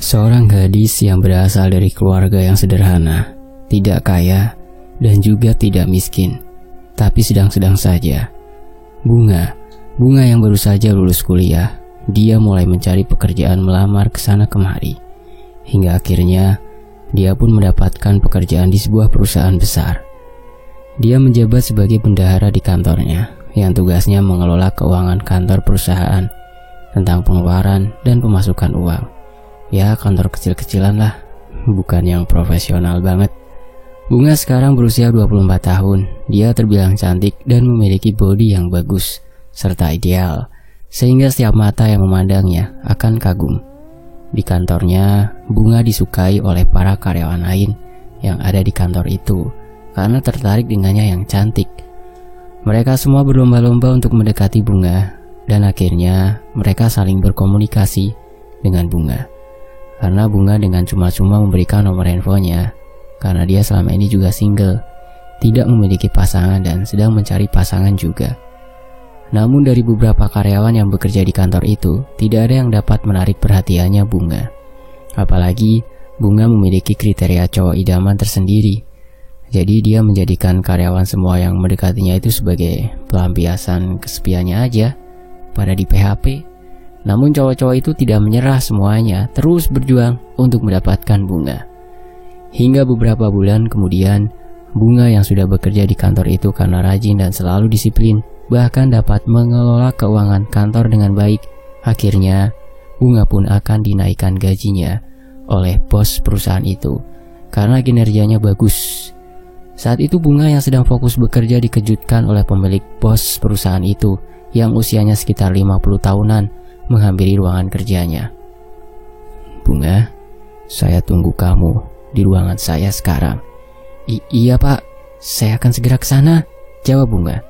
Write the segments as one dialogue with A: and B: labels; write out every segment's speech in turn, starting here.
A: Seorang gadis yang berasal dari keluarga yang sederhana, tidak kaya, dan juga tidak miskin, tapi sedang-sedang saja. Bunga yang baru saja lulus kuliah, dia mulai mencari pekerjaan melamar ke sana kemari. Hingga akhirnya, dia pun mendapatkan pekerjaan di sebuah perusahaan besar. Dia menjabat sebagai bendahara di kantornya, yang tugasnya mengelola keuangan kantor perusahaan, tentang pengeluaran dan pemasukan uang. Ya, kantor kecil-kecilan lah, bukan yang profesional banget. Bunga sekarang berusia 24 tahun. Dia terbilang cantik dan memiliki bodi yang bagus, serta ideal, sehingga setiap mata yang memandangnya akan kagum. Di kantornya, Bunga disukai oleh para karyawan lain yang ada di kantor itu, karena tertarik dengannya yang cantik. Mereka semua berlomba-lomba untuk mendekati Bunga, dan akhirnya mereka saling berkomunikasi dengan Bunga. Karena Bunga dengan cuma-cuma memberikan nomor handphonenya, karena dia selama ini juga single, tidak memiliki pasangan dan sedang mencari pasangan juga. Namun dari beberapa karyawan yang bekerja di kantor itu, tidak ada yang dapat menarik perhatiannya Bunga. Apalagi Bunga memiliki kriteria cowok idaman tersendiri. Jadi dia menjadikan karyawan semua yang mendekatinya itu sebagai pelampiasan kesepiannya aja, pada di PHP. Namun cowok-cowok itu tidak menyerah semuanya, terus berjuang untuk mendapatkan Bunga. Hingga beberapa bulan kemudian, Bunga yang sudah bekerja di kantor itu karena rajin dan selalu disiplin, bahkan dapat mengelola keuangan kantor dengan baik. Akhirnya, Bunga pun akan dinaikkan gajinya oleh bos perusahaan itu, karena kinerjanya bagus. Saat itu Bunga yang sedang fokus bekerja dikejutkan oleh pemilik bos perusahaan itu, yang usianya sekitar 50 tahunan, menghampiri ruangan kerjanya. "Bunga, saya tunggu kamu di ruangan saya sekarang." Iya pak, saya akan segera ke sana," jawab Bunga.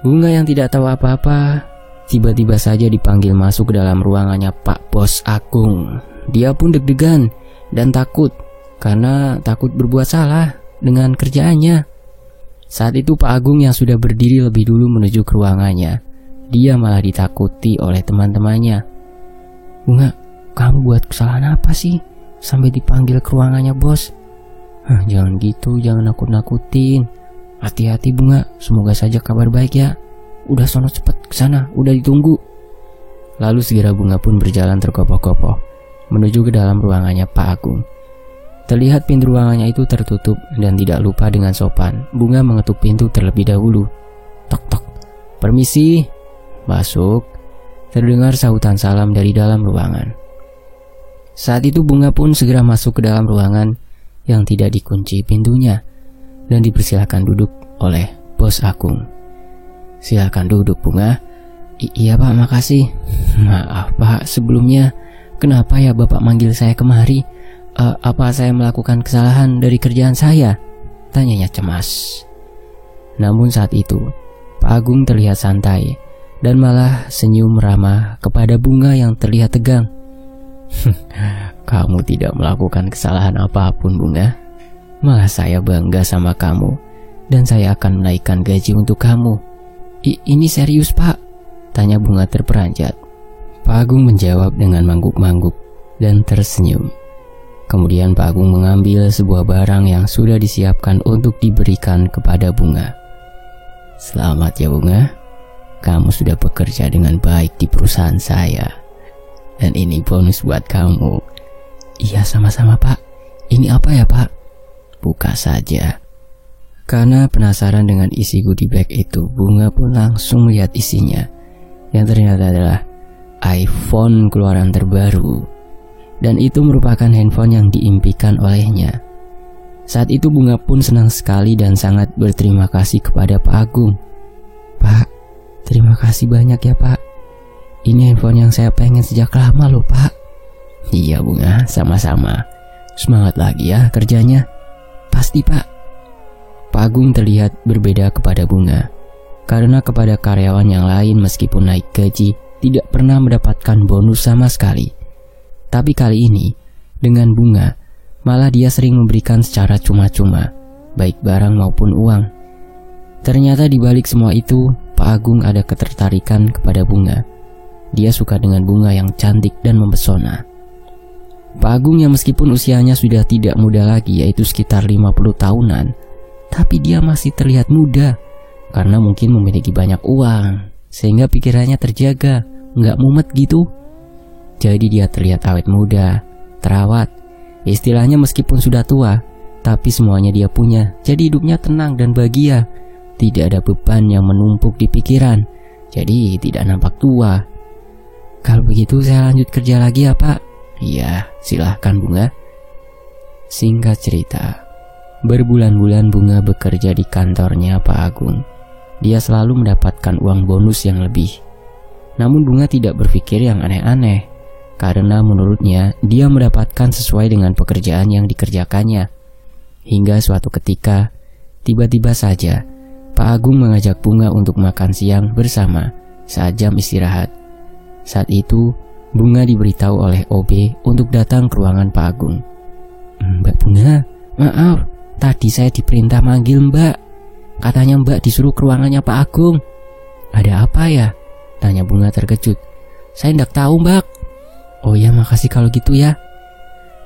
A: Bunga yang tidak tahu apa-apa, tiba-tiba saja dipanggil masuk ke dalam ruangannya Pak Bos Agung. Dia pun deg-degan dan takut, karena takut berbuat salah dengan kerjaannya. Saat itu Pak Agung yang sudah berdiri lebih dulu menuju ke ruangannya. Dia malah ditakuti oleh teman-temannya. "Bunga, kamu buat kesalahan apa sih sampai dipanggil ke ruangannya bos?" Jangan gitu, jangan nakut-nakutin. Hati-hati Bunga, semoga saja kabar baik ya. Udah sono cepet kesana, udah ditunggu. Lalu segera Bunga pun berjalan terkopoh-kopoh menuju ke dalam ruangannya Pak Agung. Terlihat pintu ruangannya itu tertutup, dan tidak lupa dengan sopan, Bunga mengetuk pintu terlebih dahulu. "Tok-tok, permisi." "Masuk." Terdengar sahutan salam dari dalam ruangan. Saat itu Bunga pun segera masuk ke dalam ruangan yang tidak dikunci pintunya, dan dipersilakan duduk oleh Bos Agung. "Silakan duduk Bunga." Iya pak, makasih." "Maaf pak, sebelumnya kenapa ya bapak manggil saya kemari? Apa saya melakukan kesalahan dari kerjaan saya?" tanyanya cemas. Namun saat itu Pak Agung terlihat santai dan malah senyum ramah kepada Bunga yang terlihat tegang. "Kamu tidak melakukan kesalahan apapun Bunga. Malah saya bangga sama kamu, dan saya akan menaikkan gaji untuk kamu." Ini serius pak?" tanya Bunga terperanjat. Pak Agung menjawab dengan mangguk-mangguk dan tersenyum. Kemudian Pak Agung mengambil sebuah barang yang sudah disiapkan untuk diberikan kepada Bunga. "Selamat ya Bunga, kamu sudah bekerja dengan baik di perusahaan saya. Dan ini bonus buat kamu." "Iya sama-sama pak. Ini apa ya pak?" "Buka saja." Karena penasaran dengan isi goodie bag itu, Bunga pun langsung melihat isinya, yang ternyata adalah iPhone keluaran terbaru. Dan itu merupakan handphone yang diimpikan olehnya. Saat itu Bunga pun senang sekali dan sangat berterima kasih kepada Pak Agung. "Pak, terima kasih banyak ya pak. Ini handphone yang saya pengen sejak lama loh pak." "Iya Bunga, sama-sama. Semangat lagi ya kerjanya." "Pasti pak." Pak Agung terlihat berbeda kepada Bunga, karena kepada karyawan yang lain meskipun naik gaji, tidak pernah mendapatkan bonus sama sekali. Tapi kali ini, dengan Bunga, malah dia sering memberikan secara cuma-cuma, baik barang maupun uang. Ternyata di balik semua itu, Pak Agung ada ketertarikan kepada Bunga. Dia suka dengan Bunga yang cantik dan mempesona. Pak Agung yang meskipun usianya sudah tidak muda lagi, yaitu sekitar 50 tahunan, tapi dia masih terlihat muda karena mungkin memiliki banyak uang, sehingga pikirannya terjaga, nggak mumet gitu. Jadi dia terlihat awet muda, terawat. Istilahnya meskipun sudah tua, tapi semuanya dia punya. Jadi hidupnya tenang dan bahagia. Tidak ada beban yang menumpuk di pikiran. Jadi tidak nampak tua. Kalau begitu saya lanjut kerja lagi ya Pak? Iya, silahkan Bunga. Singkat cerita, berbulan-bulan Bunga bekerja di kantornya Pak Agung. Dia selalu mendapatkan uang bonus yang lebih. Namun Bunga tidak berpikir yang aneh-aneh, karena menurutnya dia mendapatkan sesuai dengan pekerjaan yang dikerjakannya. Hingga suatu ketika, tiba-tiba saja Pak Agung mengajak Bunga untuk makan siang bersama saat jam istirahat. Saat itu, Bunga diberitahu oleh OB untuk datang ke ruangan Pak Agung. Mbak Bunga, maaf, tadi saya diperintah manggil Mbak. Katanya Mbak disuruh ke ruangannya Pak Agung. Ada apa ya? Tanya Bunga terkejut. Saya tidak tahu Mbak. Oh ya, makasih kalau gitu ya.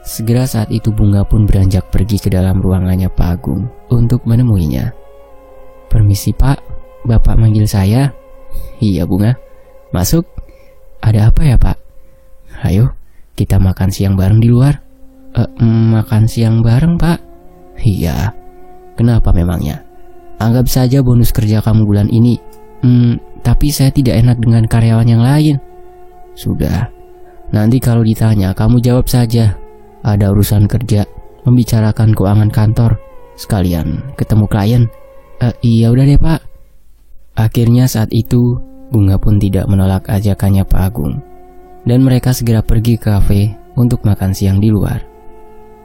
A: Segera saat itu Bunga pun beranjak pergi ke dalam ruangannya Pak Agung untuk menemuinya. Permisi Pak, Bapak manggil saya. Iya Bunga, masuk. Ada apa ya Pak? Ayo, kita makan siang bareng di luar. Makan siang bareng Pak? Iya. Kenapa memangnya? Anggap saja bonus kerja kamu bulan ini. Tapi saya tidak enak dengan karyawan yang lain. Sudah. Nanti kalau ditanya, kamu jawab saja. Ada urusan kerja, membicarakan keuangan kantor, sekalian ketemu klien. Iya udah deh Pak. Akhirnya saat itu, Bunga pun tidak menolak ajakannya Pak Agung. Dan mereka segera pergi ke kafe untuk makan siang di luar.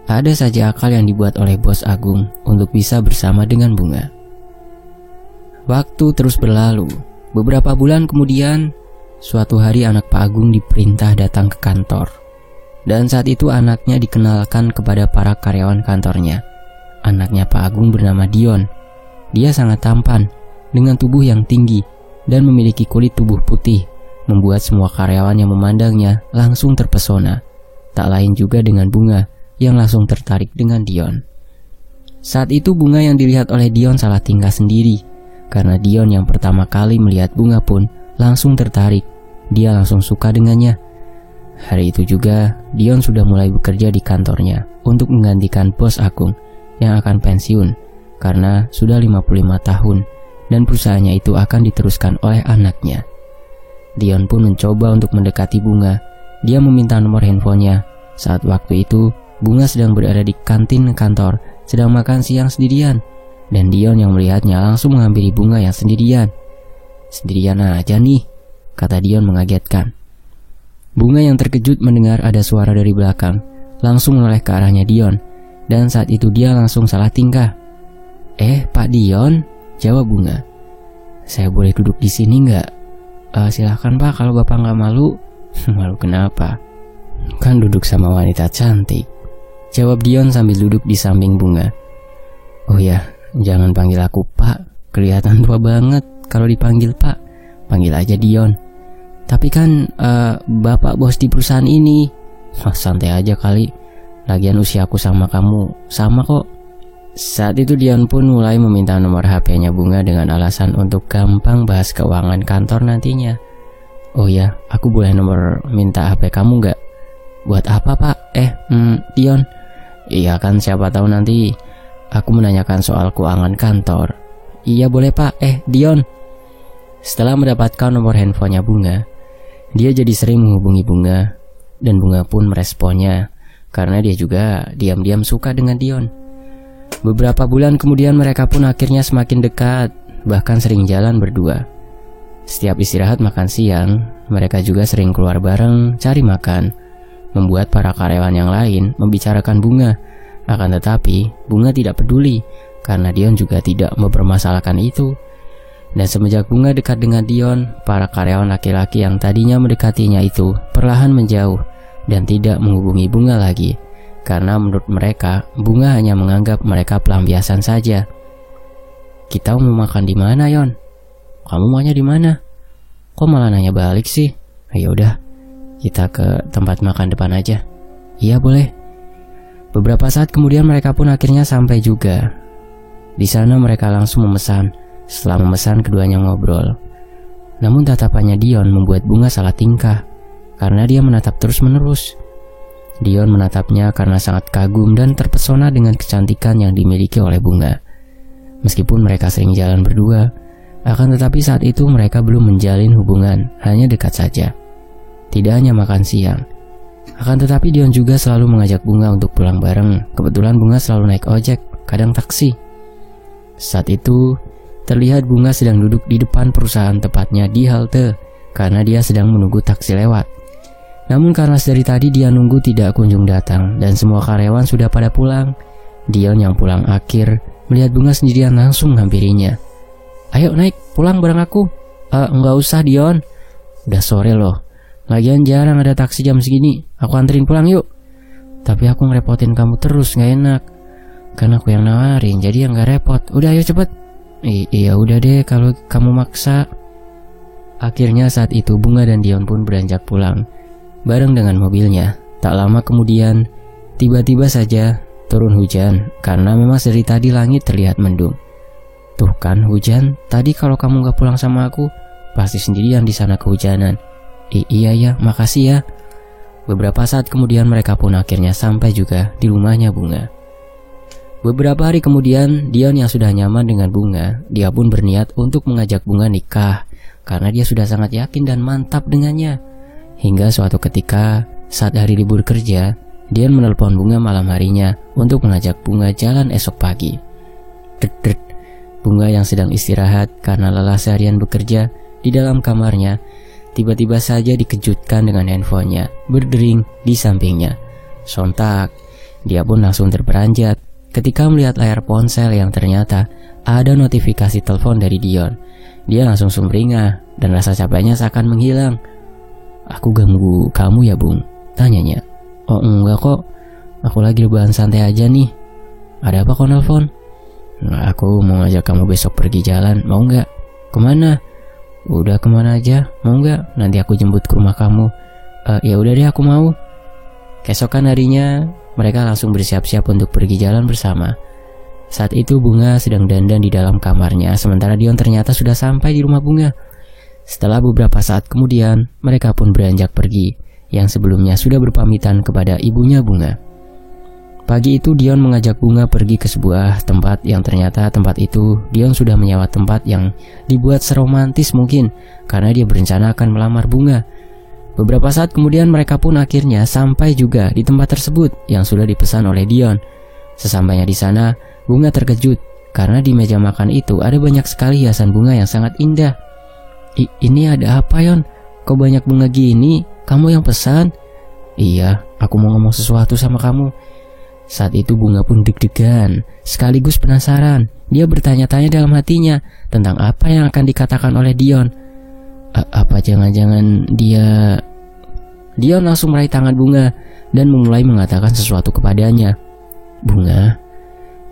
A: Ada saja akal yang dibuat oleh bos Agung untuk bisa bersama dengan Bunga. Waktu terus berlalu. Beberapa bulan kemudian, suatu hari anak Pak Agung diperintah datang ke kantor. Dan saat itu anaknya dikenalkan kepada para karyawan kantornya. Anaknya Pak Agung bernama Dion. Dia sangat tampan, dengan tubuh yang tinggi, dan memiliki kulit tubuh putih, membuat semua karyawan yang memandangnya langsung terpesona. Tak lain juga dengan Bunga, yang langsung tertarik dengan Dion. Saat itu Bunga yang dilihat oleh Dion salah tingkah sendiri, karena Dion yang pertama kali melihat Bunga pun langsung tertarik. Dia langsung suka dengannya. Hari itu juga Dion sudah mulai bekerja di kantornya untuk menggantikan bos Agung yang akan pensiun karena sudah 55 tahun dan perusahaannya itu akan diteruskan oleh anaknya. Dion pun mencoba untuk mendekati Bunga. Dia meminta nomor handphonenya. Saat waktu itu Bunga sedang berada di kantin kantor, sedang makan siang sendirian, dan Dion yang melihatnya langsung menghampiri Bunga yang sendirian. Sendirian aja nih, kata Dion mengagetkan. Bunga yang terkejut mendengar ada suara dari belakang, langsung menoleh ke arahnya Dion, dan saat itu dia langsung salah tingkah. Pak Dion, jawab Bunga. Saya boleh duduk di sini nggak? Silahkan Pak, kalau Bapak nggak malu. Malu kenapa? Kan duduk sama wanita cantik, jawab Dion sambil duduk di samping Bunga. Oh ya, jangan panggil aku Pak, kelihatan tua banget kalau dipanggil Pak. Panggil aja Dion. Tapi kan Bapak bos di perusahaan ini. Santai aja kali, lagian usiaku sama kamu sama kok. Saat itu Dion pun mulai meminta nomor HP-nya Bunga dengan alasan untuk gampang bahas keuangan kantor nantinya. Oh ya, aku boleh nomor minta HP kamu nggak? Buat apa Pak? Dion. Iya kan, siapa tahu nanti aku menanyakan soal keuangan kantor. Iya boleh Pak. Dion. Setelah mendapatkan nomor handphonenya Bunga, dia jadi sering menghubungi Bunga, dan Bunga pun meresponnya karena dia juga diam-diam suka dengan Dion. Beberapa bulan kemudian mereka pun akhirnya semakin dekat, bahkan sering jalan berdua. Setiap istirahat makan siang, mereka juga sering keluar bareng cari makan, membuat para karyawan yang lain membicarakan Bunga. Akan tetapi, Bunga tidak peduli karena Dion juga tidak mempermasalahkan itu. Dan semenjak Bunga dekat dengan Dion, para karyawan laki-laki yang tadinya mendekatinya itu perlahan menjauh dan tidak menghubungi Bunga lagi. Karena menurut mereka, Bunga hanya menganggap mereka pelampiasan saja. Kita mau makan di mana, Yon? Kamu maunya di mana? Kok malah nanya balik sih? Ayo udah, kita ke tempat makan depan aja. Iya boleh. Beberapa saat kemudian mereka pun akhirnya sampai juga. Di sana mereka langsung memesan. Setelah memesan keduanya ngobrol. Namun tatapannya Dion membuat Bunga salah tingkah karena dia menatap terus-menerus. Dion menatapnya karena sangat kagum dan terpesona dengan kecantikan yang dimiliki oleh Bunga. Meskipun mereka sering jalan berdua, akan tetapi saat itu mereka belum menjalin hubungan, hanya dekat saja. Tidak hanya makan siang. Akan tetapi Dion juga selalu mengajak Bunga untuk pulang bareng. Kebetulan Bunga selalu naik ojek, kadang taksi. Saat itu, terlihat Bunga sedang duduk di depan perusahaan, tepatnya di halte, karena dia sedang menunggu taksi lewat. Namun karena dari tadi dia nunggu tidak kunjung datang dan semua karyawan sudah pada pulang, Dion yang pulang akhir melihat Bunga sendirian langsung menghampirinya. Ayo naik, pulang bareng aku. Enggak usah Dion, udah sore loh. Lagian jarang ada taksi jam segini, aku anterin pulang yuk. Tapi aku ngerepotin kamu terus, gak enak. Kan aku yang nawarin, jadi ya gak repot. Udah ayo cepet. Iya udah deh kalau kamu maksa. Akhirnya saat itu Bunga dan Dion pun beranjak pulang bareng dengan mobilnya. Tak lama kemudian, tiba-tiba saja turun hujan karena memang dari tadi langit terlihat mendung. Tuh kan hujan, tadi kalau kamu gak pulang sama aku, pasti sendirian di sana kehujanan. Iya ya, makasih ya. Beberapa saat kemudian mereka pun akhirnya sampai juga di rumahnya Bunga. Beberapa hari kemudian, Dion yang sudah nyaman dengan Bunga, dia pun berniat untuk mengajak Bunga nikah karena dia sudah sangat yakin dan mantap dengannya. Hingga suatu ketika, saat hari libur kerja, Dion menelpon Bunga malam harinya untuk mengajak Bunga jalan esok pagi. Dek. Bunga yang sedang istirahat karena lelah seharian bekerja di dalam kamarnya, tiba-tiba saja dikejutkan dengan handphonenya berdering di sampingnya. Sontak, dia pun langsung terperanjat ketika melihat layar ponsel yang ternyata ada notifikasi telepon dari Dion. Dia langsung sumringah dan rasa capeknya seakan menghilang. Aku ganggu kamu ya Bung? Tanyanya. Oh enggak kok, aku lagi rebahan santai aja nih. Ada apa kok nelfon? Nah, aku mau ngajak kamu besok pergi jalan, mau nggak? Kemana? Udah kemana aja, mau nggak? Nanti aku jemput ke rumah kamu. Ya udah deh aku mau. Keesokan harinya, mereka langsung bersiap-siap untuk pergi jalan bersama. Saat itu Bunga sedang dandan di dalam kamarnya, sementara Dion ternyata sudah sampai di rumah Bunga. Setelah beberapa saat kemudian, mereka pun beranjak pergi, yang sebelumnya sudah berpamitan kepada ibunya Bunga. Pagi itu Dion mengajak Bunga pergi ke sebuah tempat yang ternyata tempat itu Dion sudah menyewa tempat yang dibuat seromantis mungkin, karena dia berencana akan melamar Bunga. Beberapa saat kemudian mereka pun akhirnya sampai juga di tempat tersebut yang sudah dipesan oleh Dion. Sesampainya di sana, Bunga terkejut karena di meja makan itu ada banyak sekali hiasan bunga yang sangat indah. Ini ada apa Yon? Kok banyak bunga gini? Kamu yang pesan? Iya, aku mau ngomong sesuatu sama kamu. Saat itu Bunga pun deg-degan, sekaligus penasaran. Dia bertanya-tanya dalam hatinya tentang apa yang akan dikatakan oleh Dion. Apa jangan-jangan dia... Dion langsung meraih tangan Bunga dan memulai mengatakan sesuatu kepadanya. Bunga,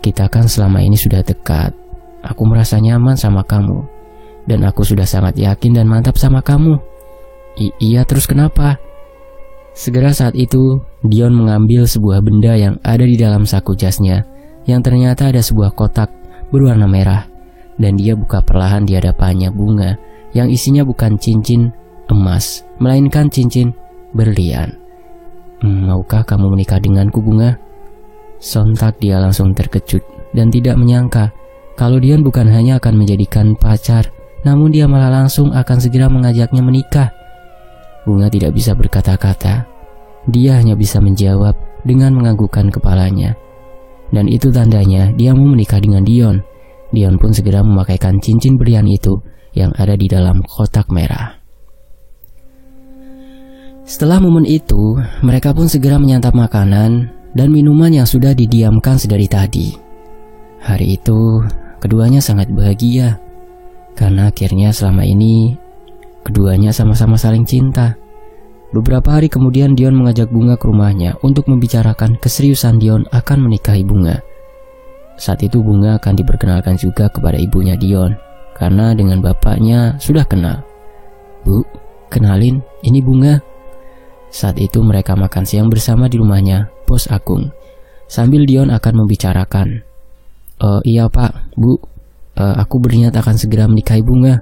A: kita kan selama ini sudah dekat. Aku merasa nyaman sama kamu. Dan aku sudah sangat yakin dan mantap sama kamu. Iya, terus kenapa? Segera saat itu, Dion mengambil sebuah benda yang ada di dalam saku jasnya, yang ternyata ada sebuah kotak berwarna merah. Dan dia buka perlahan di hadapannya Bunga, yang isinya bukan cincin emas, melainkan cincin berlian. Maukah kamu menikah denganku Bunga? Sontak dia langsung terkejut dan tidak menyangka kalau Dion bukan hanya akan menjadikan pacar, namun dia malah langsung akan segera mengajaknya menikah. Bunga tidak bisa berkata-kata. Dia hanya bisa menjawab dengan menganggukkan kepalanya. Dan itu tandanya dia mau menikah dengan Dion. Dion pun segera memakaikan cincin berlian itu yang ada di dalam kotak merah. Setelah momen itu, mereka pun segera menyantap makanan dan minuman yang sudah didiamkan sedari tadi. Hari itu, keduanya sangat bahagia. Karena akhirnya selama ini keduanya sama-sama saling cinta. Beberapa hari kemudian Dion mengajak Bunga ke rumahnya untuk membicarakan keseriusan Dion akan menikahi Bunga. Saat itu Bunga akan diperkenalkan juga kepada ibunya Dion, karena dengan bapaknya sudah kenal. Bu, kenalin, ini Bunga. Saat itu mereka makan siang bersama di rumahnya Bos Agung. Sambil Dion akan membicarakan, iya Pak, Bu, aku berniat akan segera menikahi Bunga.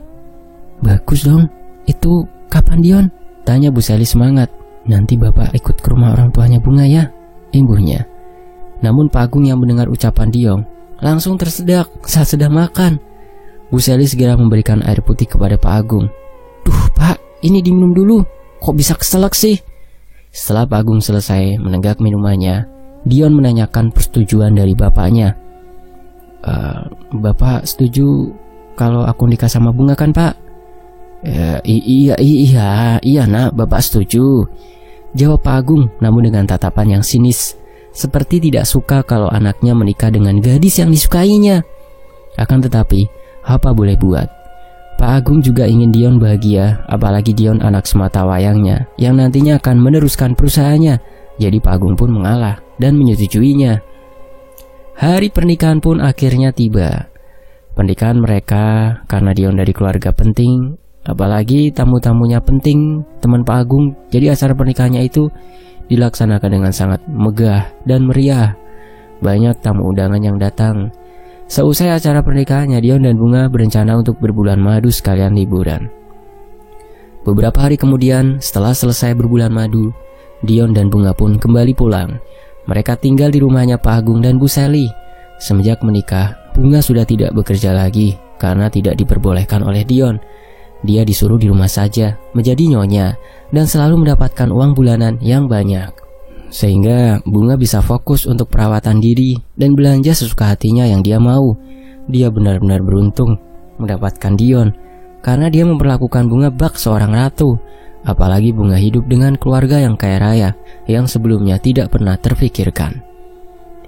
A: Bagus dong, itu kapan Dion? Tanya Bu Sally semangat. Nanti Bapak ikut ke rumah orang tuanya Bunga ya, imbuhnya. Namun Pak Agung yang mendengar ucapan Dion langsung tersedak saat sedang makan. Bu Sally segera memberikan air putih kepada Pak Agung. Duh Pak, ini diminum dulu, kok bisa keselak sih? Setelah Pak Agung selesai menenggak minumannya, Dion menanyakan persetujuan dari bapaknya. Bapak setuju kalau aku nikah sama Bunga kan Pak? Iya nak, Bapak setuju, jawab Pak Agung namun dengan tatapan yang sinis, seperti tidak suka kalau anaknya menikah dengan gadis yang disukainya. Akan tetapi, apa boleh buat, Pak Agung juga ingin Dion bahagia, apalagi Dion anak semata wayangnya yang nantinya akan meneruskan perusahaannya. Jadi Pak Agung pun mengalah dan menyetujuinya. Hari pernikahan pun akhirnya tiba. Pernikahan mereka karena Dion dari keluarga penting, apalagi tamu-tamunya penting, teman Pak Agung. Jadi acara pernikahannya itu dilaksanakan dengan sangat megah dan meriah. Banyak tamu undangan yang datang. Seusai acara pernikahannya, Dion dan Bunga berencana untuk berbulan madu sekalian liburan. Beberapa hari kemudian, setelah selesai berbulan madu, Dion dan Bunga pun kembali pulang. Mereka tinggal di rumahnya Pak Agung dan Bu Sally. Semenjak menikah, Bunga sudah tidak bekerja lagi karena tidak diperbolehkan oleh Dion. Dia disuruh di rumah saja, menjadi nyonya, dan selalu mendapatkan uang bulanan yang banyak. Sehingga Bunga bisa fokus untuk perawatan diri dan belanja sesuka hatinya yang dia mau. Dia benar-benar beruntung mendapatkan Dion, karena dia memperlakukan Bunga bak seorang ratu. Apalagi Bunga hidup dengan keluarga yang kaya raya, yang sebelumnya tidak pernah terfikirkan.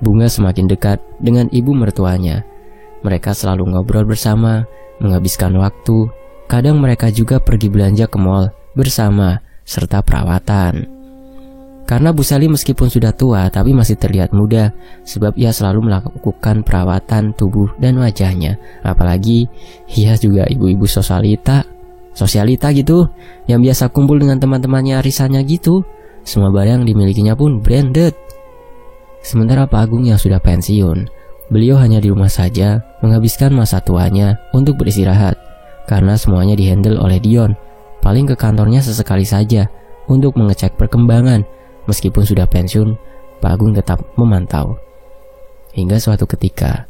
A: Bunga semakin dekat dengan ibu mertuanya. Mereka selalu ngobrol bersama, menghabiskan waktu. Kadang mereka juga pergi belanja ke mall bersama, serta perawatan. Karena Bu Sally meskipun sudah tua, tapi masih terlihat muda, sebab ia selalu melakukan perawatan tubuh dan wajahnya. Apalagi ia juga ibu-ibu sosialita gitu, yang biasa kumpul dengan teman-temannya arisannya gitu. Semua barang yang dimilikinya pun branded. Sementara Pak Agung yang sudah pensiun, beliau hanya di rumah saja, menghabiskan masa tuanya untuk beristirahat. Karena semuanya dihandle oleh Dion, paling ke kantornya sesekali saja untuk mengecek perkembangan. Meskipun sudah pensiun, Pak Agung tetap memantau. Hingga suatu ketika,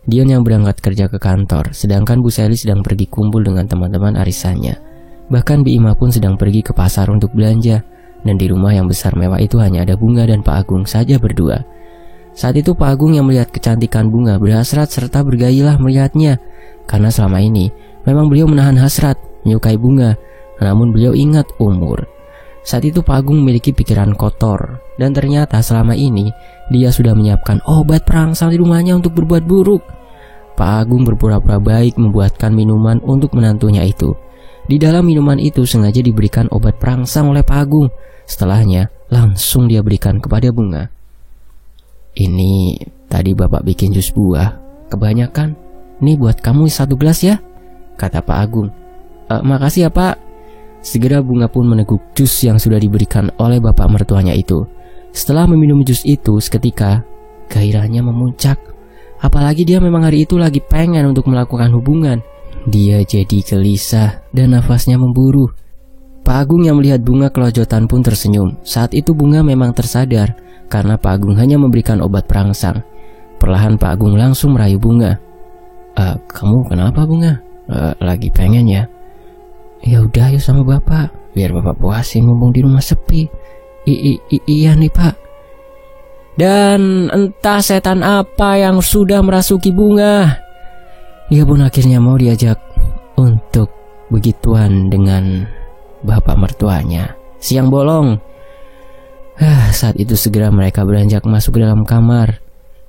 A: Dion yang berangkat kerja ke kantor, sedangkan Bu Sally sedang pergi kumpul dengan teman-teman arisannya. Bahkan Bi Ima pun sedang pergi ke pasar untuk belanja, dan di rumah yang besar mewah itu hanya ada Bunga dan Pak Agung saja berdua. Saat itu Pak Agung yang melihat kecantikan Bunga berhasrat serta bergairah melihatnya, karena selama ini memang beliau menahan hasrat menyukai Bunga, namun beliau ingat umur. Saat itu Pak Agung memiliki pikiran kotor, dan ternyata selama ini dia sudah menyiapkan obat perangsang di rumahnya untuk berbuat buruk. Pak Agung berpura-pura baik membuatkan minuman untuk menantunya itu. Di dalam minuman itu sengaja diberikan obat perangsang oleh Pak Agung. Setelahnya langsung dia berikan kepada Bunga. Ini tadi Bapak bikin jus buah, kebanyakan. Nih buat kamu 1 gelas ya, kata Pak Agung. Makasih ya Pak. Segera Bunga pun meneguk jus yang sudah diberikan oleh bapak mertuanya itu. Setelah meminum jus itu, seketika gairahnya memuncak. Apalagi dia memang hari itu lagi pengen untuk melakukan hubungan. Dia jadi gelisah dan nafasnya memburu. Pak Agung yang melihat Bunga kelojotan pun tersenyum. Saat itu Bunga memang tersadar karena Pak Agung hanya memberikan obat perangsang. Perlahan Pak Agung langsung merayu Bunga. Kamu kenapa Bunga? Lagi pengen ya? Ya udah yuk sama bapak, biar bapak puasin mumpung di rumah sepi. Iya nih Pak. Dan entah setan apa yang sudah merasuki Bunga, dia pun akhirnya mau diajak untuk begituan dengan bapak mertuanya, siang bolong. Saat itu segera mereka beranjak masuk ke dalam kamar.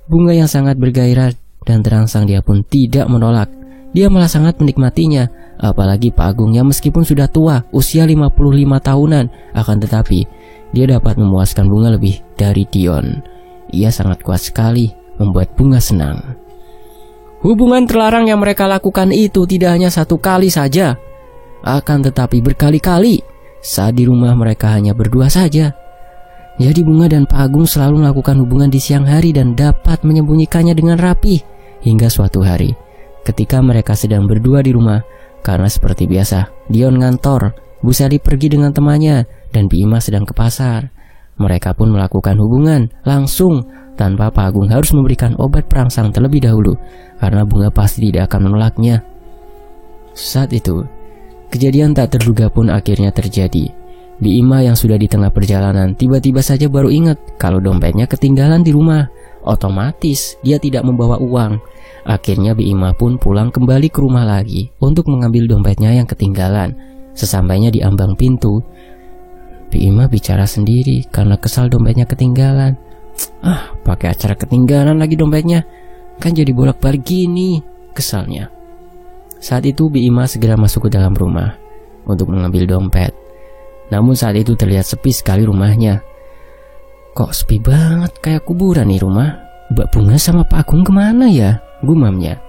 A: Bunga yang sangat bergairah dan terangsang dia pun tidak menolak. Dia malah sangat menikmatinya. Apalagi Pak Agung yang meskipun sudah tua, usia 55 tahunan, akan tetapi dia dapat memuaskan Bunga lebih dari Dion. Ia sangat kuat sekali membuat Bunga senang. Hubungan terlarang yang mereka lakukan itu tidak hanya 1 kali saja, akan tetapi berkali-kali. saat di rumah mereka hanya berdua saja. Jadi Bunga dan Pak Agung selalu melakukan hubungan di siang hari dan dapat menyembunyikannya dengan rapi. Hingga suatu hari, ketika mereka sedang berdua di rumah, karena seperti biasa, Dion ngantor, Bu Sally pergi dengan temannya, dan Bi Ima sedang ke pasar. Mereka pun melakukan hubungan langsung tanpa Pak Agung harus memberikan obat perangsang terlebih dahulu, karena Bunga pasti tidak akan menolaknya. Saat itu, kejadian tak terduga pun akhirnya terjadi. Bi Ima yang sudah di tengah perjalanan tiba-tiba saja baru ingat kalau dompetnya ketinggalan di rumah. Otomatis dia tidak membawa uang. Akhirnya Bi Ima pun pulang kembali ke rumah lagi untuk mengambil dompetnya yang ketinggalan. Sesampainya di ambang pintu, Bi Ima bicara sendiri karena kesal dompetnya ketinggalan. Pakai acara ketinggalan lagi dompetnya, kan jadi bolak-balik gini, kesalnya. Saat itu Bi Ima segera masuk ke dalam rumah untuk mengambil dompet. Namun saat itu terlihat sepi sekali rumahnya. Kok sepi banget, kayak kuburan nih rumah. Mbak Bunga sama Pak Agung kemana ya? Gumamnya.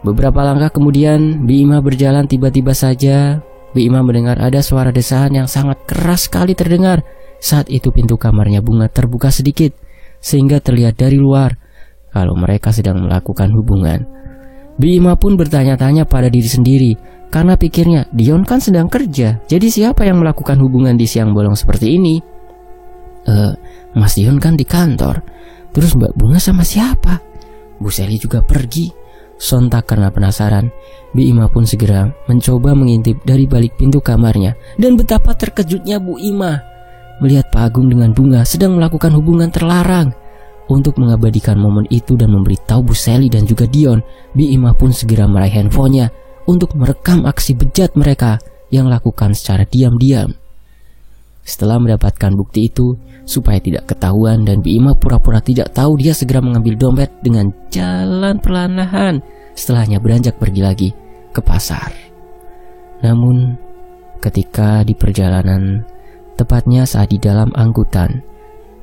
A: Beberapa langkah kemudian Bi Ima berjalan, tiba-tiba saja Bi Ima mendengar ada suara desahan yang sangat keras sekali terdengar. Saat itu pintu kamarnya Bunga terbuka sedikit, sehingga terlihat dari luar kalau mereka sedang melakukan hubungan. Bi Ima pun bertanya-tanya pada diri sendiri, karena pikirnya Dion kan sedang kerja, jadi siapa yang melakukan hubungan di siang bolong seperti ini? Mas Dion kan di kantor, terus Mbak Bunga sama siapa? Bu Sally juga pergi. Sontak karena penasaran, Bi Ima pun segera mencoba mengintip dari balik pintu kamarnya. Dan betapa terkejutnya Bu Ima melihat Pak Agung dengan Bunga sedang melakukan hubungan terlarang. Untuk mengabadikan momen itu dan memberitahu Bu Sally dan juga Dion, Bi Ima pun segera meraih handphonenya untuk merekam aksi bejat mereka yang lakukan secara diam-diam. Setelah mendapatkan bukti itu, supaya tidak ketahuan dan Bi Ima pura-pura tidak tahu, dia segera mengambil dompet dengan jalan perlahan-lahan. Setelahnya beranjak pergi lagi ke pasar. Namun, ketika di perjalanan, tepatnya saat di dalam angkutan,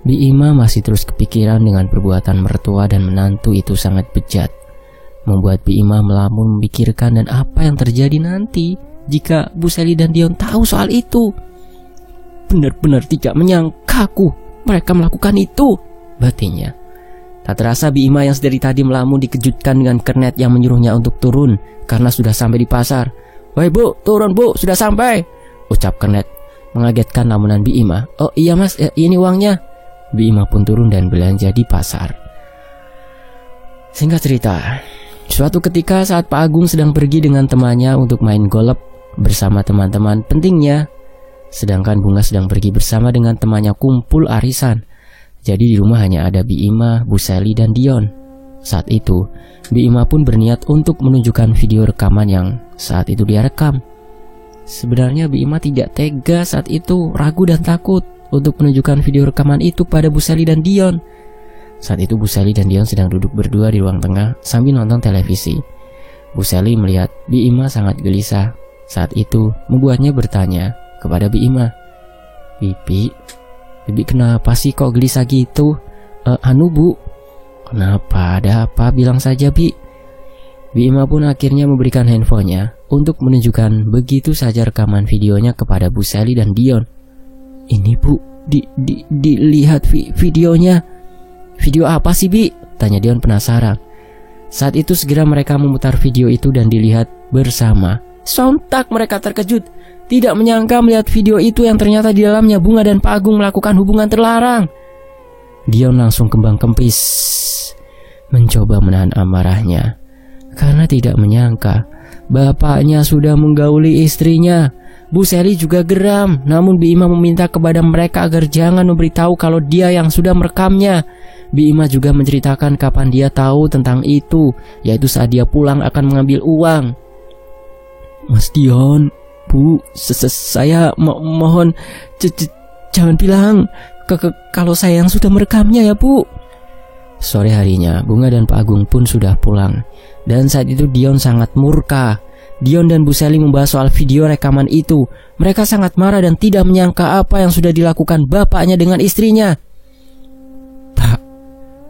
A: Bi Ima masih terus kepikiran dengan perbuatan mertua dan menantu itu sangat bejat. Membuat Bi Ima melamun memikirkan dan apa yang terjadi nanti jika Bu Sally dan Dion tahu soal itu. Benar-benar tidak menyangkaku mereka melakukan itu, batinnya. Tak terasa Bi Ima yang sedari tadi melamun dikejutkan dengan kernet yang menyuruhnya untuk turun karena sudah sampai di pasar. "Woi Bu, turun Bu, sudah sampai," ucap kernet mengagetkan lamunan Bi Ima. "Oh iya Mas, ini uangnya." Bi Ima pun turun dan belanja di pasar. Singkat cerita, suatu ketika saat Pak Agung sedang pergi dengan temannya untuk main golf bersama teman-teman pentingnya, sedangkan Bunga sedang pergi bersama dengan temannya kumpul arisan. Jadi di rumah hanya ada Bi Ima, Bu Sally, dan Dion. Saat itu, Bi Ima pun berniat untuk menunjukkan video rekaman yang saat itu dia rekam. Sebenarnya Bi Ima tidak tega saat itu, ragu dan takut untuk menunjukkan video rekaman itu pada Bu Sally dan Dion. Saat itu Bu Sally dan Dion sedang duduk berdua di ruang tengah sambil nonton televisi. Bu Sally melihat Bi Ima sangat gelisah. Saat itu membuatnya bertanya kepada Bi Ima, Bibi kenapa sih kok gelisah gitu? Bu, kenapa, ada apa, bilang saja Bi. Bi Ima pun akhirnya memberikan handphonenya untuk menunjukkan begitu saja rekaman videonya kepada Bu Sally dan Dion. "Ini Bu, dilihat videonya." "Video apa sih Bi?" tanya Dion penasaran. Saat itu segera mereka memutar video itu dan dilihat bersama. Sontak mereka terkejut, tidak menyangka melihat video itu yang ternyata di dalamnya Bunga dan Pak Agung melakukan hubungan terlarang. Dion langsung kembang kempis, mencoba menahan amarahnya karena tidak menyangka bapaknya sudah menggauli istrinya. Bu Sally juga geram, namun Bi Ima meminta kepada mereka agar jangan memberitahu kalau dia yang sudah merekamnya. Bi Ima juga menceritakan kapan dia tahu tentang itu, yaitu saat dia pulang akan mengambil uang. "Mas Dion, Bu, saya mohon jangan bilang kalau saya yang sudah merekamnya ya Bu." Sore harinya, Bunga dan Pak Agung pun sudah pulang. Dan saat itu Dion sangat murka. Dion dan Bu Sally membahas soal video rekaman itu. Mereka sangat marah dan tidak menyangka apa yang sudah dilakukan bapaknya dengan istrinya. "Pak,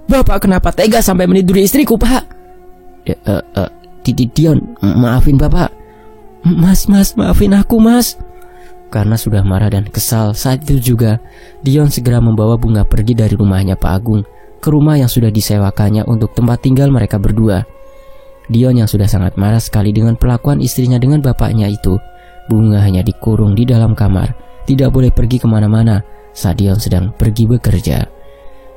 A: Bapak kenapa tega sampai meniduri istriku, Pak?" Dion, maafin Bapak." Mas, maafin aku Mas.
B: karena sudah marah dan kesal. Saat itu juga Dion segera membawa Bunga pergi dari rumahnya Pak Agung ke rumah yang sudah disewakannya untuk tempat tinggal mereka berdua. Dion yang sudah sangat marah sekali dengan perlakuan istrinya dengan bapaknya itu. Bunga hanya dikurung di dalam kamar, tidak boleh pergi kemana-mana saat Dion sedang pergi bekerja.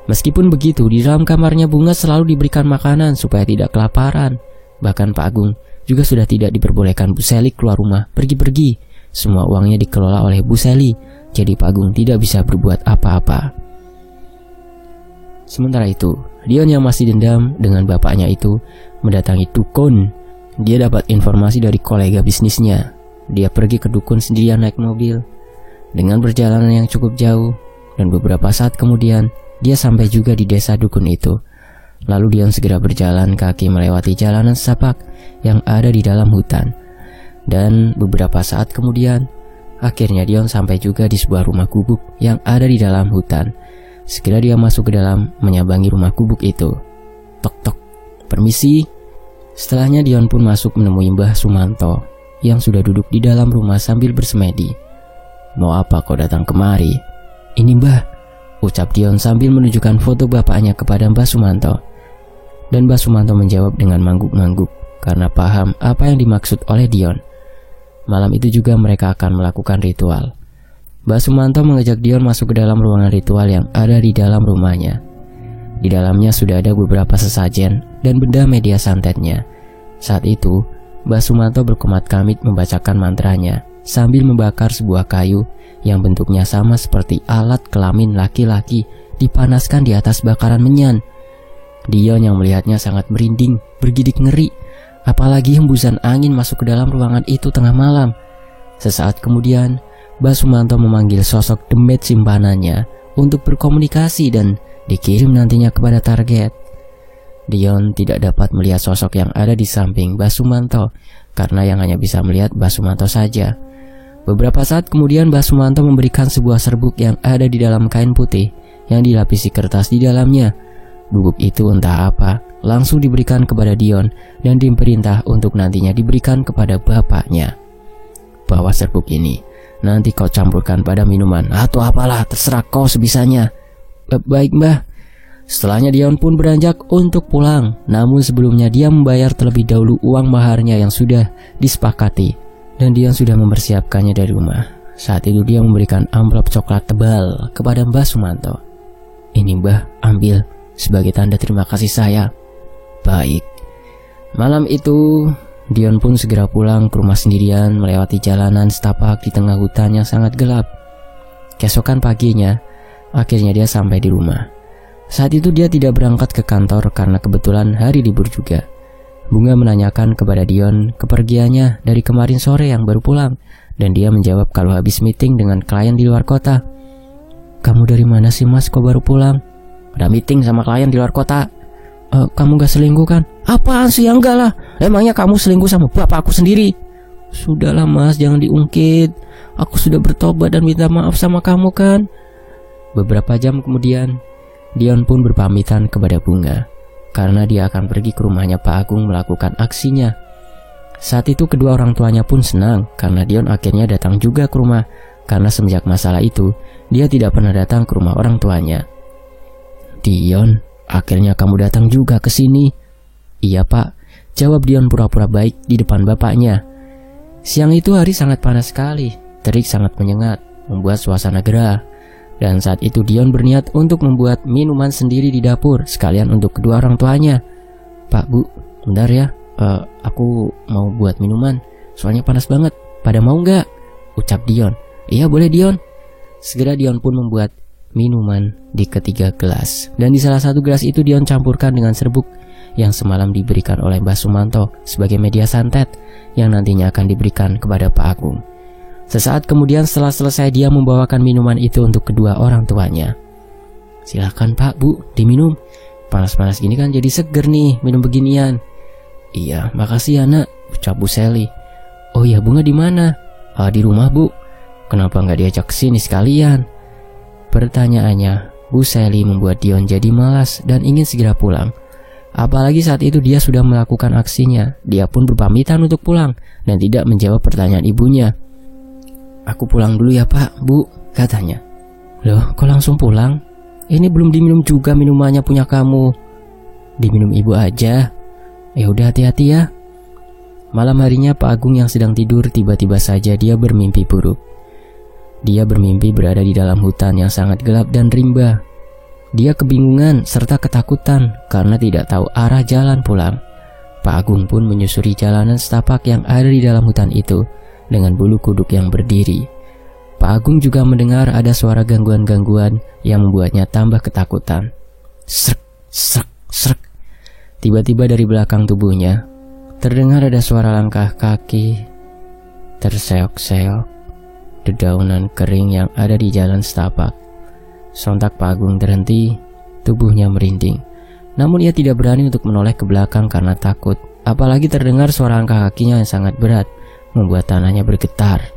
B: Meskipun begitu, di dalam kamarnya Bunga selalu diberikan makanan supaya tidak kelaparan. Bahkan Pak Agung juga sudah tidak diperbolehkan Bu Seli keluar rumah pergi-pergi. Semua uangnya dikelola oleh Bu Seli, jadi Pak Agung tidak bisa berbuat apa-apa. Sementara itu, Dion yang masih dendam dengan bapaknya itu mendatangi dukun. Dia dapat informasi dari kolega bisnisnya. Dia pergi ke dukun sendirian naik mobil dengan perjalanan yang cukup jauh, dan beberapa saat kemudian dia sampai juga di desa dukun itu. Lalu Dion segera berjalan kaki melewati jalanan setapak yang ada di dalam hutan. Dan beberapa saat kemudian, akhirnya Dion sampai juga di sebuah rumah gubuk yang ada di dalam hutan. Segera dia masuk ke dalam, menyambangi rumah gubuk itu. Tok-tok, permisi. Setelahnya Dion pun masuk menemui Mbah Sumanto yang sudah duduk di dalam rumah sambil bersemedi. Mau apa kau datang kemari? Ini Mbah, ucap Dion sambil menunjukkan foto bapaknya kepada Mbah Sumanto. Dan Mbah Sumanto menjawab dengan mangguk-mangguk karena paham apa yang dimaksud oleh Dion. Malam itu juga mereka akan melakukan ritual. Mbah Sumanto mengajak Dion masuk ke dalam ruangan ritual yang ada di dalam rumahnya. Di dalamnya sudah ada beberapa sesajen dan benda media santetnya. Saat itu, Mbah Sumanto berkomat-kamit membacakan mantranya sambil membakar sebuah kayu yang bentuknya sama seperti alat kelamin laki-laki dipanaskan di atas bakaran menyan. Dion yang melihatnya sangat merinding, bergidik ngeri, apalagi hembusan angin masuk ke dalam ruangan itu tengah malam. Sesaat kemudian, Mbah Sumanto memanggil sosok demit simpanannya untuk berkomunikasi dan dikirim nantinya kepada target. Dion tidak dapat melihat sosok yang ada di samping Mbah Sumanto karena yang hanya bisa melihat Mbah Sumanto saja. Beberapa saat kemudian Mbah Sumanto memberikan sebuah serbuk yang ada di dalam kain putih yang dilapisi kertas di dalamnya. Bubuk itu entah apa langsung diberikan kepada Dion dan diperintah untuk nantinya diberikan kepada bapaknya. Bawa serbuk ini, nanti kau campurkan pada minuman atau apalah, terserah kau sebisanya. Baik Mbah. Setelahnya Dion pun beranjak untuk pulang. Namun sebelumnya dia membayar terlebih dahulu uang maharnya yang sudah disepakati. Dan Dion sudah mempersiapkannya dari rumah. Saat itu dia memberikan amplop coklat tebal kepada Mbah Sumanto. Ini Mbah, ambil sebagai tanda terima kasih saya. Baik. Malam itu Dion pun segera pulang ke rumah sendirian melewati jalanan setapak di tengah hutan yang sangat gelap. Keesokan paginya, akhirnya dia sampai di rumah. Saat itu dia tidak berangkat ke kantor karena kebetulan hari libur juga. Bunga menanyakan kepada Dion kepergiannya dari kemarin sore yang baru pulang, dan dia menjawab kalau habis meeting dengan klien di luar kota. Kamu dari mana sih Mas, kok baru pulang? Ada meeting sama klien di luar kota. Kamu gak selingkuh kan? Apaan sih? Enggak lah. Emangnya kamu selingkuh sama bapakku sendiri? Sudahlah Mas, jangan diungkit. Aku sudah bertobat dan minta maaf sama kamu kan. Beberapa jam kemudian, Dion pun berpamitan kepada Bunga karena dia akan pergi ke rumahnya Pak Agung melakukan aksinya. Saat itu kedua orang tuanya pun senang karena Dion akhirnya datang juga ke rumah, karena semenjak masalah itu dia tidak pernah datang ke rumah orang tuanya. Dion, akhirnya kamu datang juga ke sini. Iya Pak, jawab Dion pura-pura baik di depan bapaknya. Siang itu hari sangat panas sekali, terik sangat menyengat, membuat suasana gerah. Dan saat itu Dion berniat untuk membuat minuman sendiri di dapur, sekalian untuk kedua orang tuanya. Pak, Bu, bentar ya, aku mau buat minuman, soalnya panas banget. Pada mau nggak? Ucap Dion. Iya boleh Dion. Segera Dion pun membuat minuman di ketiga gelas. Dan di salah satu gelas itu Dion campurkan dengan serbuk yang semalam diberikan oleh Mbah Sumanto sebagai media santet yang nantinya akan diberikan kepada Pak Agung. Sesaat kemudian setelah selesai dia membawakan minuman itu untuk kedua orang tuanya. Silakan Pak, Bu, diminum. Panas-panas gini kan jadi seger nih minum beginian. Iya, makasih ya nak, ucap Bu Seli. Oh iya, Bunga di mana? Di rumah Bu. Kenapa nggak diajak kesini sekalian? Pertanyaannya, Bu Seli membuat Dion jadi malas dan ingin segera pulang. Apalagi saat itu dia sudah melakukan aksinya. Dia pun berpamitan untuk pulang dan tidak menjawab pertanyaan ibunya. Aku pulang dulu ya Pak, Bu, katanya. Loh, kok langsung pulang? Ini belum diminum juga minumannya punya kamu. Diminum Ibu aja. Ya udah, hati-hati ya. Malam harinya Pak Agung yang sedang tidur tiba-tiba saja dia bermimpi buruk. Dia bermimpi berada di dalam hutan yang sangat gelap dan rimba. Dia kebingungan serta ketakutan karena tidak tahu arah jalan pulang. Pak Agung pun menyusuri jalanan setapak yang ada di dalam hutan itu dengan bulu kuduk yang berdiri. Pak Agung juga mendengar ada suara gangguan-gangguan yang membuatnya tambah ketakutan. Srek, srek, srek. Tiba-tiba dari belakang tubuhnya terdengar ada suara langkah kaki terseok-seok dedaunan kering yang ada di jalan setapak. Sontak Pak Agung terhenti, tubuhnya merinding. Namun ia tidak berani untuk menoleh ke belakang karena takut. Apalagi terdengar suara langkah kakinya yang sangat berat, membuat tanahnya bergetar.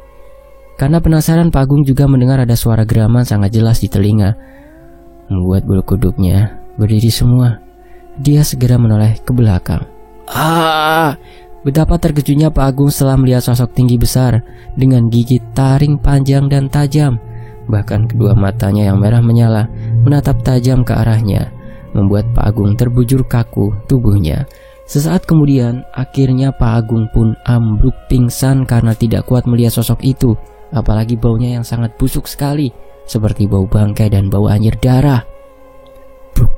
B: Karena penasaran, Pak Agung juga mendengar ada suara geraman sangat jelas di telinga, membuat bulu kuduknya berdiri semua. Dia segera menoleh ke belakang. Betapa terkejutnya Pak Agung setelah melihat sosok tinggi besar dengan gigi taring panjang dan tajam. Bahkan kedua matanya yang merah menyala menatap tajam ke arahnya, membuat Pak Agung terbujur kaku tubuhnya. Sesaat kemudian, akhirnya Pak Agung pun ambruk pingsan karena tidak kuat melihat sosok itu. Apalagi baunya yang sangat busuk sekali, seperti bau bangkai dan bau anyir darah. Bruk.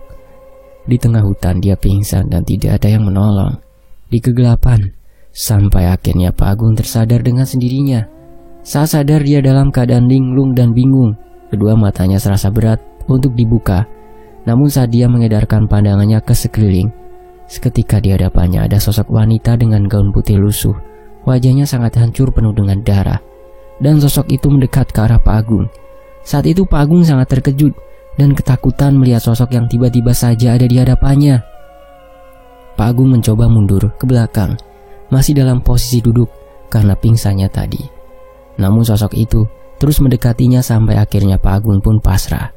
B: Di tengah hutan dia pingsan dan tidak ada yang menolong. Di kegelapan, sampai akhirnya Pak Agung tersadar dengan sendirinya. Saat sadar dia dalam keadaan linglung dan bingung. Kedua matanya serasa berat untuk dibuka. Namun saat dia mengedarkan pandangannya ke sekeliling, seketika di hadapannya ada sosok wanita dengan gaun putih lusuh. Wajahnya sangat hancur penuh dengan darah. Dan sosok itu mendekat ke arah Pak Agung. Saat itu Pak Agung sangat terkejut dan ketakutan melihat sosok yang tiba-tiba saja ada di hadapannya. Pak Agung mencoba mundur ke belakang, masih dalam posisi duduk karena pingsannya tadi. Namun sosok itu terus mendekatinya sampai akhirnya Pak Agung pun pasrah.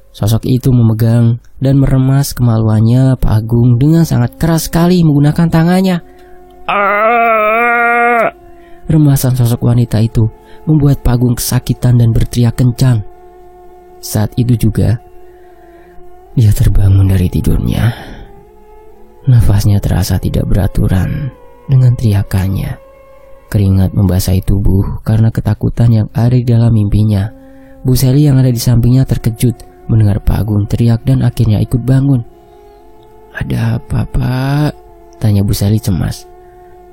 B: Sosok itu memegang dan meremas kemaluannya Pak Agung dengan sangat keras sekali menggunakan tangannya. Remasan sosok wanita itu membuat Pak Agung kesakitan dan berteriak kencang. Saat itu juga dia terbangun dari tidurnya. Nafasnya terasa tidak beraturan dengan teriakannya. Keringat membasahi tubuh karena ketakutan yang ada di dalam mimpinya. Bu Sally yang ada di sampingnya terkejut mendengar Pak Agung teriak dan akhirnya ikut bangun. "Ada apa, Pak?" tanya Bu Sally cemas.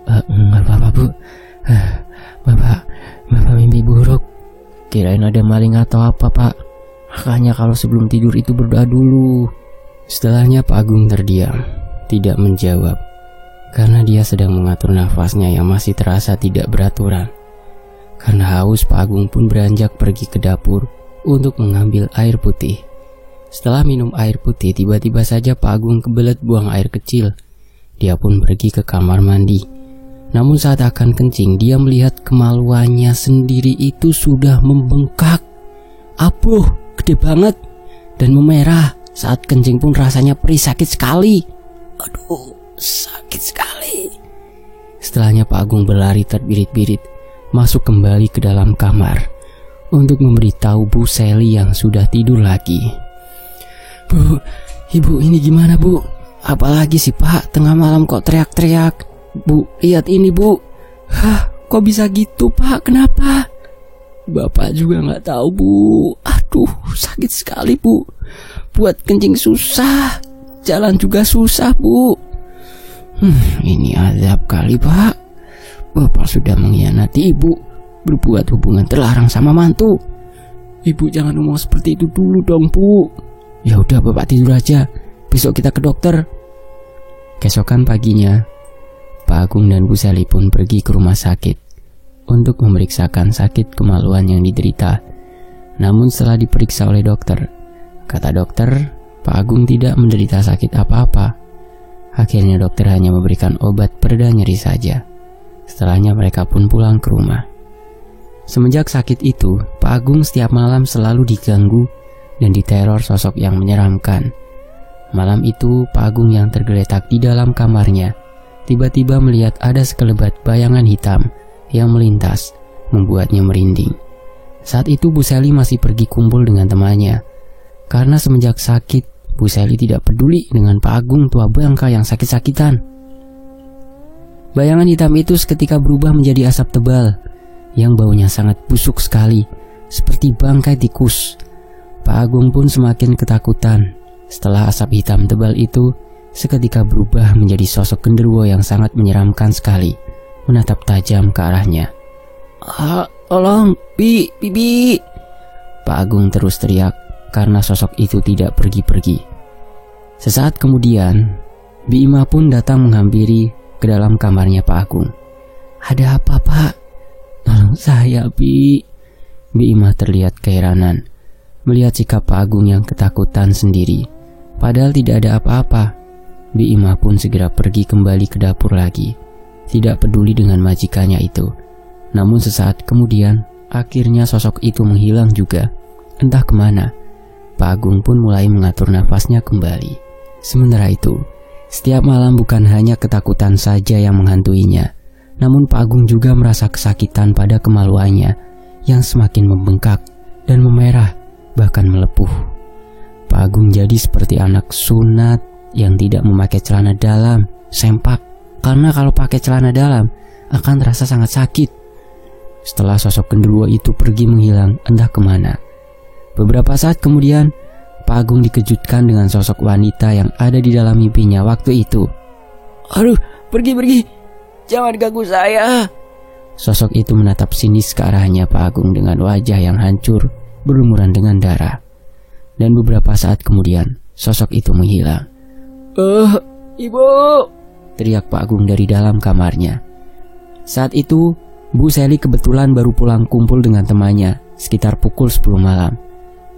B: "Enggak apa-apa, Bu. Bapak mimpi buruk. Kirain ada maling atau apa, Pak. Makanya kalau sebelum tidur itu berdoa dulu." Setelahnya Pak Agung terdiam, tidak menjawab. Karena dia sedang mengatur nafasnya yang masih terasa tidak beraturan. Karena haus, Pak Agung pun beranjak pergi ke dapur untuk mengambil air putih. Setelah minum air putih, tiba-tiba saja Pak Agung kebelet buang air kecil. Dia pun pergi ke kamar mandi. Namun saat akan kencing, dia melihat kemaluannya sendiri itu sudah membengkak. Apuh, gede banget dan memerah. Saat kencing pun rasanya perih, sakit sekali. Aduh, sakit sekali. Setelahnya Pak Agung berlari terbirit-birit masuk kembali ke dalam kamar untuk memberitahu Bu Sally yang sudah tidur lagi. "Bu, Ibu ini gimana, Bu? Apalagi sih, Pak, tengah malam kok teriak-teriak. Bu, lihat ini, Bu." "Hah, kok bisa gitu, Pak? Kenapa?" "Bapak juga nggak tahu, Bu. Aduh, sakit sekali, Bu. Buat kencing susah, jalan juga susah, Bu." Ini azab kali, Pak. Bapak sudah mengkhianati Ibu, berbuat hubungan terlarang sama mantu. Ibu jangan ngomong seperti itu dulu dong, Bu. Ya udah, Bapak tidur aja. Besok kita ke dokter. Keesokan paginya, Pak Agung dan Bu Sally pun pergi ke rumah sakit untuk memeriksakan sakit kemaluan yang diderita. Namun setelah diperiksa oleh dokter, kata dokter, Pak Agung tidak menderita sakit apa-apa. Akhirnya dokter hanya memberikan obat pereda nyeri saja. Setelahnya mereka pun pulang ke rumah. Semenjak sakit itu, Pak Agung setiap malam selalu diganggu dan diteror sosok yang menyeramkan. Malam itu, Pak Agung yang tergeletak di dalam kamarnya tiba-tiba melihat ada sekelebat bayangan hitam yang melintas, membuatnya merinding.
A: Saat itu Bu Sally masih pergi kumpul dengan temannya. Karena semenjak sakit, Bu Sally tidak peduli dengan Pak Agung tua bangka yang sakit-sakitan. Bayangan hitam itu seketika berubah menjadi asap tebal yang baunya sangat busuk sekali, seperti bangkai tikus. Pak Agung pun semakin ketakutan. Setelah asap hitam tebal itu seketika berubah menjadi sosok genderuwo yang sangat menyeramkan sekali, menatap tajam ke arahnya. Tolong, Bi. Pak Agung terus teriak karena sosok itu tidak pergi-pergi. Sesaat kemudian, Bi Ima pun datang menghampiri ke dalam kamarnya Pak Agung. Ada apa, Pak? Tolong saya, Bi. Bi Ima terlihat keheranan melihat sikap Pak Agung yang ketakutan sendiri. Padahal tidak ada apa-apa. Bi Ima pun segera pergi kembali ke dapur lagi, tidak peduli dengan majikannya itu. Namun sesaat kemudian, akhirnya sosok itu menghilang juga, entah kemana. Pak Agung pun mulai mengatur nafasnya kembali. Sementara itu, setiap malam bukan hanya ketakutan saja yang menghantuinya, namun Pak Agung juga merasa kesakitan pada kemaluannya yang semakin membengkak dan memerah, bahkan melepuh. Pak Agung jadi seperti anak sunat yang tidak memakai celana dalam, sempak, karena kalau pakai celana dalam akan terasa sangat sakit. Setelah sosok genderuwo itu pergi menghilang entah kemana, beberapa saat kemudian Pak Agung dikejutkan dengan sosok wanita yang ada di dalam mimpinya waktu itu. Aduh, pergi, jangan ganggu saya. Sosok itu menatap sinis ke arahnya Pak Agung dengan wajah yang hancur, berlumuran dengan darah. Dan beberapa saat kemudian, sosok itu menghilang. Ibu! Teriak Pak Agung dari dalam kamarnya. Saat itu, Bu Sally kebetulan baru pulang kumpul dengan temannya sekitar pukul 10 malam.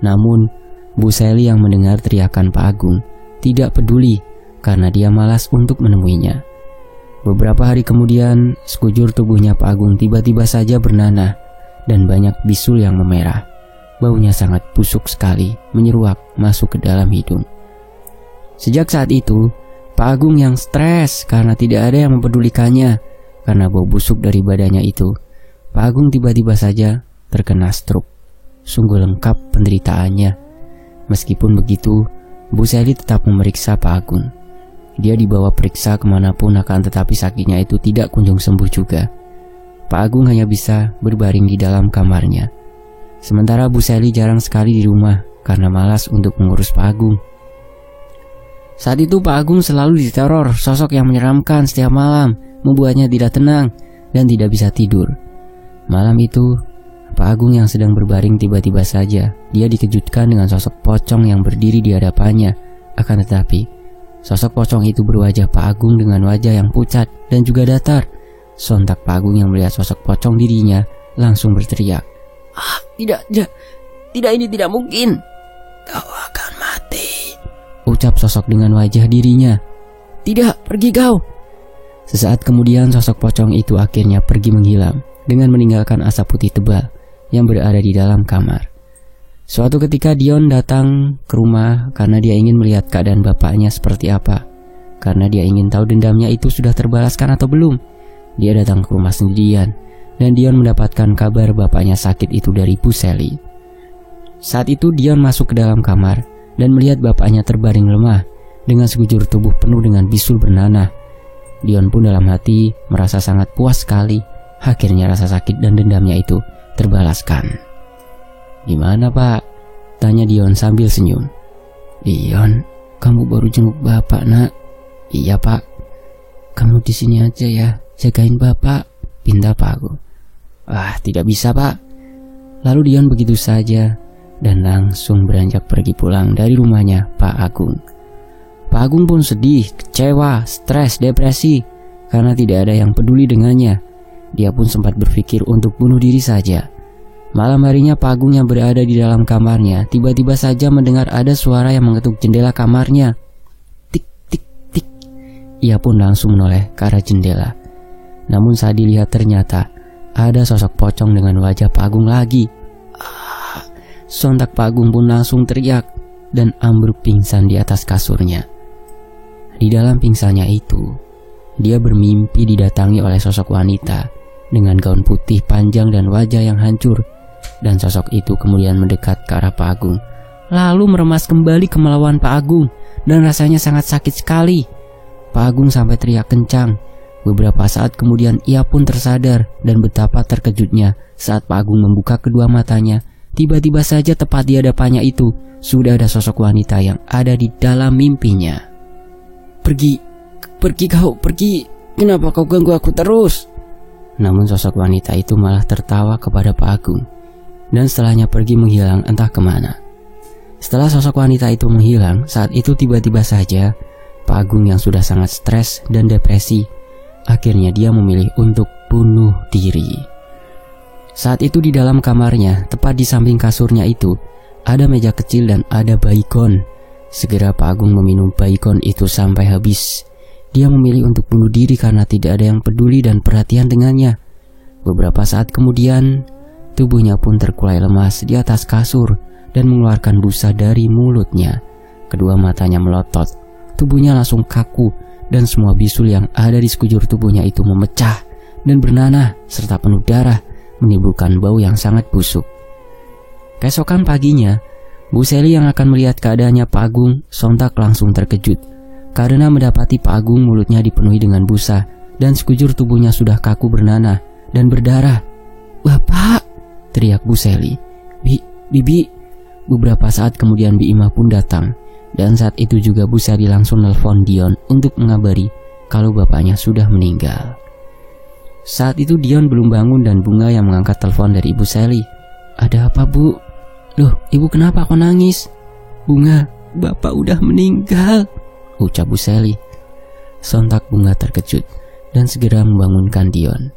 A: Namun, Bu Sally yang mendengar teriakan Pak Agung tidak peduli karena dia malas untuk menemuinya. Beberapa hari kemudian, sekujur tubuhnya Pak Agung tiba-tiba saja bernanah dan banyak bisul yang memerah. Baunya sangat busuk sekali, menyeruak masuk ke dalam hidung. Sejak saat itu, Pak Agung yang stres karena tidak ada yang mempedulikannya karena bau busuk dari badannya itu. Pak Agung tiba-tiba saja terkena stroke. Sungguh lengkap penderitaannya. Meskipun begitu, Bu Sally tetap memeriksa Pak Agung. Dia dibawa periksa kemanapun, akan tetapi sakitnya itu tidak kunjung sembuh juga. Pak Agung hanya bisa berbaring di dalam kamarnya. Sementara Bu Sally jarang sekali di rumah karena malas untuk mengurus Pak Agung. Saat itu Pak Agung selalu diteror sosok yang menyeramkan setiap malam, membuatnya tidak tenang dan tidak bisa tidur. Malam itu, Pak Agung yang sedang berbaring tiba-tiba saja dia dikejutkan dengan sosok pocong yang berdiri di hadapannya. Akan tetapi, sosok pocong itu berwajah Pak Agung dengan wajah yang pucat dan juga datar. Sontak Pak Agung yang melihat sosok pocong dirinya langsung berteriak. Tidak, ini tidak mungkin. Kau akan mati, ucap sosok dengan wajah dirinya. Tidak, pergi kau. Sesaat kemudian sosok pocong itu akhirnya pergi menghilang dengan meninggalkan asap putih tebal yang berada di dalam kamar. Suatu ketika Dion datang ke rumah karena dia ingin melihat keadaan bapaknya seperti apa. Karena dia ingin tahu dendamnya itu sudah terbalaskan atau belum. Dia datang ke rumah sendirian dan Dion mendapatkan kabar bapaknya sakit itu dari Bu Sally. Saat itu Dion masuk ke dalam kamar dan melihat bapaknya terbaring lemah dengan sekujur tubuh penuh dengan bisul bernanah. Dion pun dalam hati merasa sangat puas sekali. Akhirnya rasa sakit dan dendamnya itu terbalaskan. Gimana, Pak? Tanya Dion sambil senyum. Dion, kamu baru jenguk bapak, nak? Iya, Pak. Kamu di sini aja ya, jagain bapak, pinta Pak Agung. Tidak bisa, Pak. Lalu Dion begitu saja dan langsung beranjak pergi pulang dari rumahnya Pak Agung. Pak Agung pun sedih, kecewa, stres, depresi karena tidak ada yang peduli dengannya. Dia pun sempat berpikir untuk bunuh diri saja. Malam harinya Pak Agung yang berada di dalam kamarnya tiba-tiba saja mendengar ada suara yang mengetuk jendela kamarnya. Tik, tik, tik. Ia pun langsung menoleh ke arah jendela. Namun saat dilihat ternyata ada sosok pocong dengan wajah Pak Agung lagi. Sontak Pak Agung pun langsung teriak dan ambruk pingsan di atas kasurnya. Di dalam pingsannya itu, dia bermimpi didatangi oleh sosok wanita dengan gaun putih panjang dan wajah yang hancur
B: dan sosok itu kemudian mendekat ke arah Pak Agung, lalu meremas kembali kemelawan Pak Agung, dan rasanya sangat sakit sekali. Pak Agung sampai teriak kencang. Beberapa saat kemudian ia pun tersadar, dan betapa terkejutnya saat Pak Agung membuka kedua matanya. Tiba-tiba saja tepat di hadapannya itu sudah ada sosok wanita yang ada di dalam mimpinya. Pergi kau, pergi. Kenapa kau ganggu aku terus? Namun sosok wanita itu malah tertawa kepada Pak Agung, dan setelahnya pergi menghilang entah kemana. Setelah sosok wanita itu menghilang, saat itu tiba-tiba saja Pak Agung yang sudah sangat stres dan depresi, akhirnya dia memilih untuk bunuh diri. Saat itu di dalam kamarnya, tepat di samping kasurnya itu, ada meja kecil dan ada baygon. Segera Pak Agung meminum baygon itu sampai habis. Dia memilih untuk bunuh diri karena tidak ada yang peduli dan perhatian dengannya. Beberapa saat kemudian, tubuhnya pun terkulai lemas di atas kasur dan mengeluarkan busa dari mulutnya. Kedua matanya melotot, tubuhnya langsung kaku, dan semua bisul yang ada di sekujur tubuhnya itu memecah dan bernanah serta penuh darah, menimbulkan bau yang sangat busuk. Keesokan paginya, Bu Seli yang akan melihat keadaannya Pak Agung sontak langsung terkejut karena mendapati Pak Agung mulutnya dipenuhi dengan busa dan sekujur tubuhnya sudah kaku bernanah dan berdarah. "Bapak!" teriak Bu Seli. Bibi. Beberapa saat kemudian Bi Imah pun datang, dan saat itu juga Bu Seli langsung nelpon Dion untuk mengabari kalau bapaknya sudah meninggal. Saat itu Dion belum bangun dan Bunga yang mengangkat telepon dari Ibu Seli. "Ada apa, Bu?" "Loh, Ibu kenapa kok nangis?" "Bunga, Bapak udah meninggal," ucap Bu Seli. Sontak Bunga terkejut dan segera membangunkan Dion.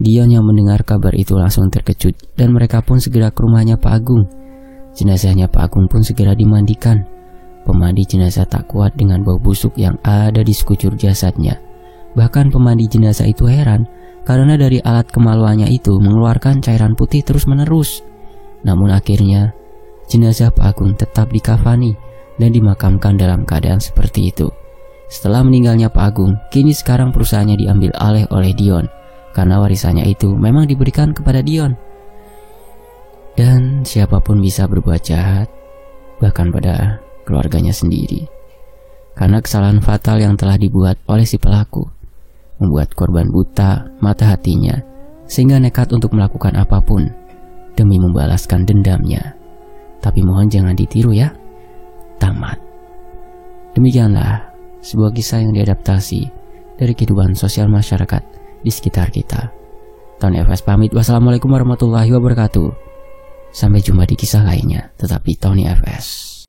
B: Dion yang mendengar kabar itu langsung terkejut dan mereka pun segera ke rumahnya Pak Agung. Jenazahnya Pak Agung pun segera dimandikan. Pemandi jenazah tak kuat dengan bau busuk yang ada di sekujur jasadnya. Bahkan pemandi jenazah itu heran karena dari alat kemaluannya itu mengeluarkan cairan putih terus-menerus. Namun akhirnya jenazah Pak Agung tetap dikafani dan dimakamkan dalam keadaan seperti itu. Setelah meninggalnya Pak Agung, kini sekarang perusahaannya diambil alih oleh Dion karena warisannya itu memang diberikan kepada Dion. Dan siapapun bisa berbuat jahat, bahkan pada keluarganya sendiri, karena kesalahan fatal yang telah dibuat oleh si pelaku membuat korban buta mata hatinya sehingga nekat untuk melakukan apapun demi membalaskan dendamnya. Tapi mohon jangan ditiru ya. Tamat. Demikianlah sebuah kisah yang diadaptasi dari kehidupan sosial masyarakat di sekitar kita. Tony FS pamit. Wassalamualaikum warahmatullahi wabarakatuh. Sampai jumpa di kisah lainnya. Tetap di Tony FS.